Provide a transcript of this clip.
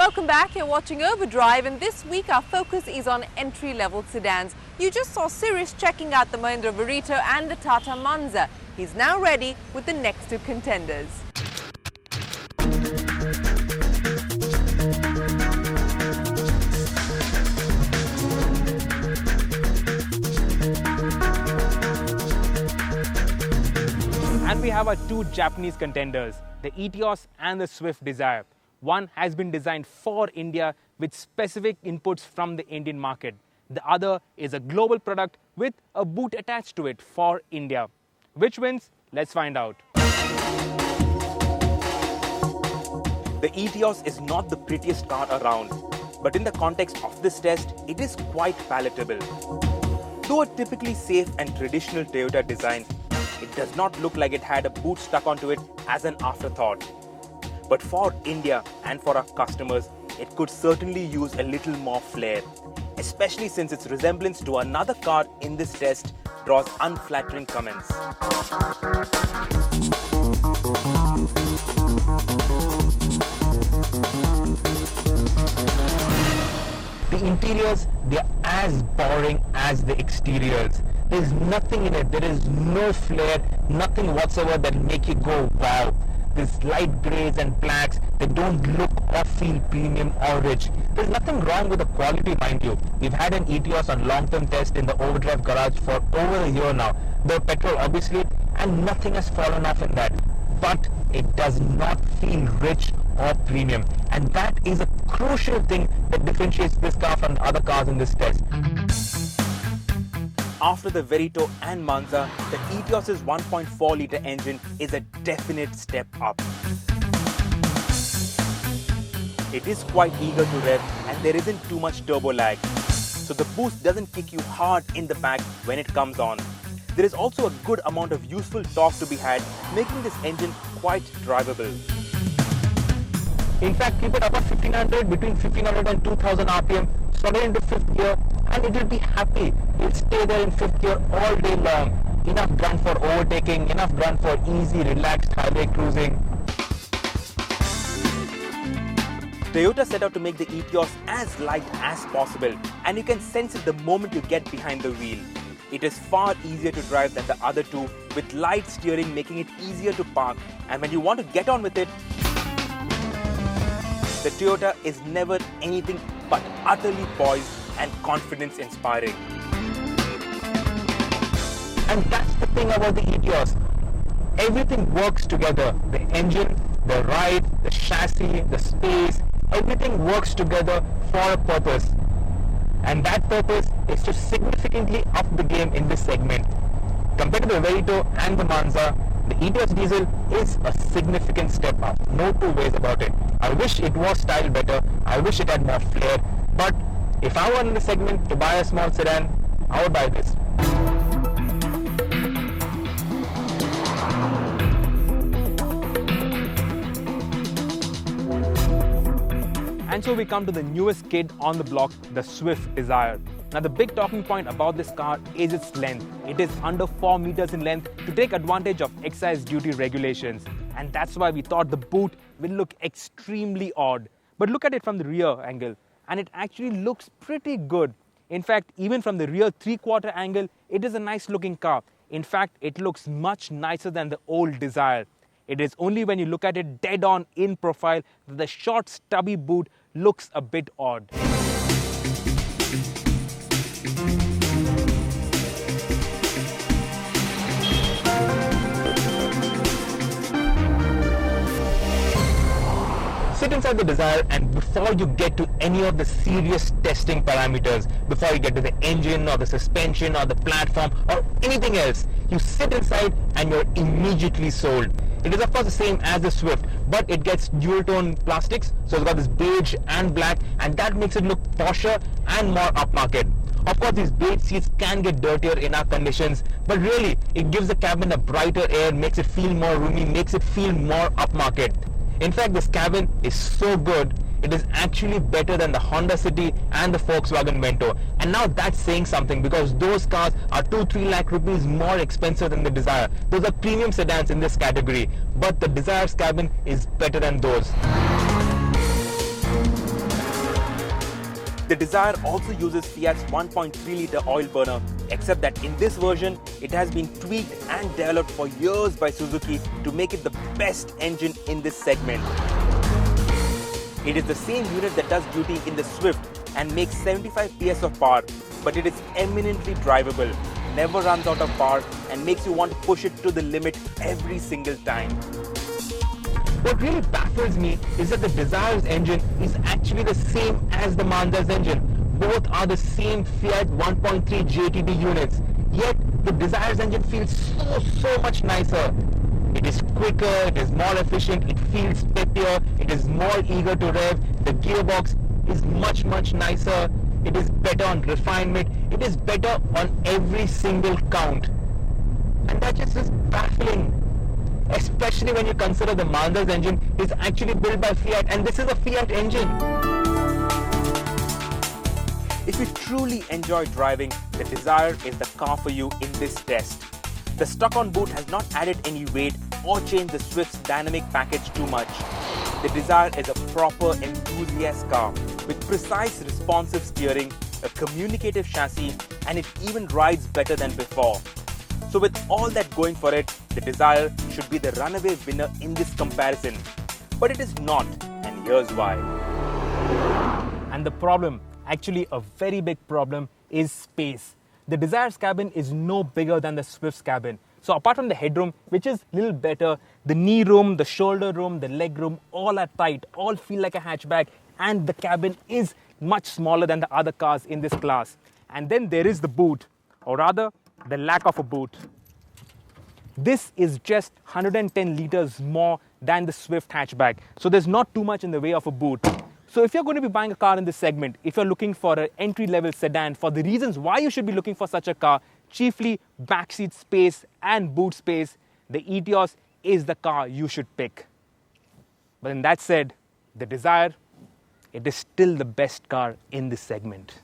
Welcome back, you're watching Overdrive, and this week our focus is on entry-level sedans. You just saw Sirius checking out the Mahindra Verito and the Tata Manza. He's now ready with the next two contenders. And we have our two Japanese contenders, the Etios and the Swift Dzire. One has been designed for India with specific inputs from the Indian market. The other is a global product with a boot attached to it for India. Which wins? Let's find out. The Etios is not the prettiest car around, but in the context of this test, it is quite palatable. Though a typically safe and traditional Toyota design, it does not look like it had a boot stuck onto it as an afterthought. But for India and for our customers, it could certainly use a little more flair, especially since its resemblance to another car in this test draws unflattering comments. The interiors, they are as boring as the exteriors. There's nothing in it. There is no flair, nothing whatsoever that make you go wow. These light greys and blacks, they don't look or feel premium or rich. There's nothing wrong with the quality, mind you. We've had an Etios on long-term test in the Overdrive garage for over a year now. The petrol obviously, and nothing has fallen off in that. But it does not feel rich or premium. And that is a crucial thing that differentiates this car from the other cars in this test. After the Verito and Manza, the Etios' 1.4-litre engine is a definite step up. It is quite eager to rev and there isn't too much turbo lag, so the boost doesn't kick you hard in the back when it comes on. There is also a good amount of useful torque to be had, making this engine quite drivable. In fact, keep it above 1500, between 1500 and 2000 RPM, slot it into 5th gear, and it will be happy. It will stay there in 5th gear all day long. Enough grunt for overtaking, enough grunt for easy, relaxed highway cruising. Toyota set out to make the Etios as light as possible, and you can sense it the moment you get behind the wheel. It is far easier to drive than the other two, with light steering making it easier to park, and when you want to get on with it, the Toyota is never anything but utterly poised and confidence-inspiring. And that's the thing about the Etios. Everything works together. The engine, the ride, the chassis, the space, everything works together for a purpose. And that purpose is to significantly up the game in this segment. Compared to the Verito and the Manza, the Etios diesel is a significant step up. No two ways about it. I wish it was styled better. I wish it had more flair. But if I were in the segment to buy a small sedan, I would buy this. And so we come to the newest kid on the block, the Swift Dzire. Now the big talking point about this car is its length. It is under 4 meters in length to take advantage of excise duty regulations. And that's why we thought the boot will look extremely odd. But look at it from the rear angle, and it actually looks pretty good. In fact, even from the rear 3/4 angle, it is a nice looking car. In fact, it looks much nicer than the old Dzire. It is only when you look at it dead on in profile that the short stubby boot looks a bit odd. Sit inside the Dzire, and before you get to any of the serious testing parameters, before you get to the engine or the suspension or the platform or anything else, you sit inside and you're immediately sold. It is of course the same as the Swift, but it gets dual tone plastics, so it's got this beige and black, and that makes it look posher and more upmarket. Of course, these beige seats can get dirtier in our conditions, but really it gives the cabin a brighter air, makes it feel more roomy, makes it feel more upmarket. In fact, this cabin is so good, it is actually better than the Honda City and the Volkswagen Vento. And now that's saying something, because those cars are 2-3 lakh rupees more expensive than the Dzire. Those are premium sedans in this category, but the Dzire's cabin is better than those. The Dzire also uses Fiat's 1.3-litre oil burner, except that in this version, it has been tweaked and developed for years by Suzuki to make it the best engine in this segment. It is the same unit that does duty in the Swift and makes 75 PS of power, but it is eminently drivable, never runs out of power, and makes you want to push it to the limit every single time. What really baffles me is that the Dzire's engine is actually the same as the Manza's engine. Both are the same Fiat 1.3 JTB units, yet the Dzire's engine feels so much nicer. It is quicker, it is more efficient, it feels peppier, it is more eager to rev, the gearbox is much nicer, it is better on refinement, it is better on every single count. And that just is baffling. Especially when you consider the Manza's engine is actually built by Fiat, and this is a Fiat engine. If you truly enjoy driving, the Dzire is the car for you in this test. The stuck-on boot has not added any weight or changed the Swift's dynamic package too much. The Dzire is a proper enthusiast car with precise responsive steering, a communicative chassis, and it even rides better than before. So with all that going for it, the Dzire should be the runaway winner in this comparison. But it is not, and here's why. And the problem, actually a very big problem, is space. The Dzire's cabin is no bigger than the Swift's cabin. So apart from the headroom, which is a little better, the knee room, the shoulder room, the leg room, all are tight, all feel like a hatchback, and the cabin is much smaller than the other cars in this class. And then there is the boot, or rather, the lack of a boot. This is just 110 liters more than the Swift hatchback, so there's not too much in the way of a boot. So if you're going to be buying a car in this segment, if you're looking for an entry-level sedan, for the reasons why you should be looking for such a car, chiefly backseat space and boot space, the Etios is the car you should pick. But in that said, the Dzire, it is still the best car in this segment.